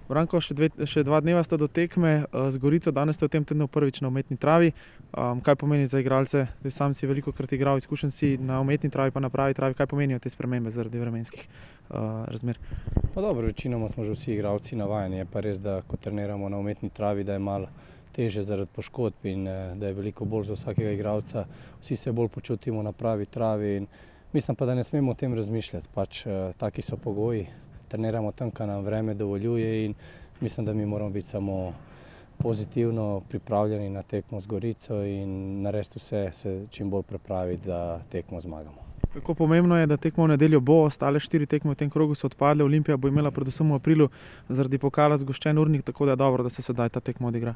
Branko, še 2 dneva sta do tekme z Gorico, danes ste v tem tednu prvič na umetni travi. Kaj pomeni za igralce? Sam si velikokrat igral, izkušen si na umetni travi pa na pravi travi. Kaj pomenijo te spremembe zaradi vremenskih razmer? Pa dobro, večinoma smo že vsi igralci navajeni. Je pa res, da ko treniramo na umetni travi, da je malo teže zaradi poškodb in da je veliko bolj za vsakega igralca. Vsi se bolj počutimo na pravi travi in mislim pa, da ne smemo o tem razmišljati. Pač taki so pogoji. Treniramo tam, kar nam vreme dovoljuje in mislim, da mi moramo biti samo pozitivno pripravljeni na tekmo z Gorico in narediti vse, se čim bolj pripraviti, da tekmo zmagamo. Kako pomembno je, da tekmo v nedeljo bo, ostale 4 tekme v tem krogu so odpadle, Olimpija bo imela predvsem v aprilu zaradi pokala zgoščen urnik, tako da je dobro, da se sedaj ta tekma odigra.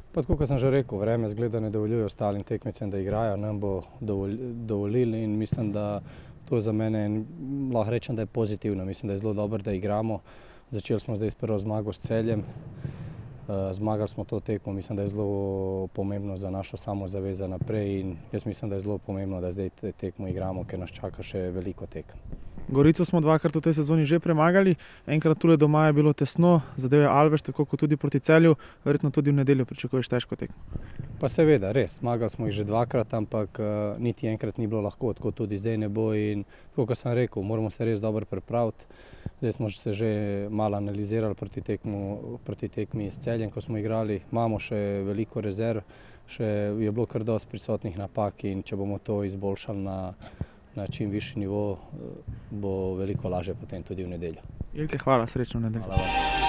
Pa tako, kot sem že rekel, vreme zgleda ne dovoljuje ostalim tekmecem, da igrajo, nam bo dovolili in mislim, da to za mene, lahko rečem, da je pozitivno. Mislim, da je zelo dobro, da igramo. Začeli smo zdaj s prvo zmago s Celjem. Zmagali smo to tekmo, mislim, da je zelo pomembno za našo samozavezo naprej in jaz mislim, da je zelo pomembno, da zdaj tekmo igramo, ker nas čaka še veliko tekem. Gorico smo 2-krat v tej sezoni že premagali, enkrat tule doma je bilo tesno, zadev je Alves, tako kot tudi proti Celju, verjetno tudi v nedeljo pričakuješ težko tekmo. Pa seveda, res, zmagali smo jih že 2-krat, ampak niti enkrat ni bilo lahko, tako tudi zdaj ne bo in tako kot sem rekel, moramo se res dobro pripraviti. Zdaj smo se že malo analizirali proti tekmi s Celjem, ko smo igrali, imamo še veliko rezerv, še je bilo kar dosti prisotnih napak in če bomo to izboljšali na čim višji nivo, bo veliko lažje potem tudi v nedeljo. Ilke, hvala, srečno v nedeljo. Hvala vam.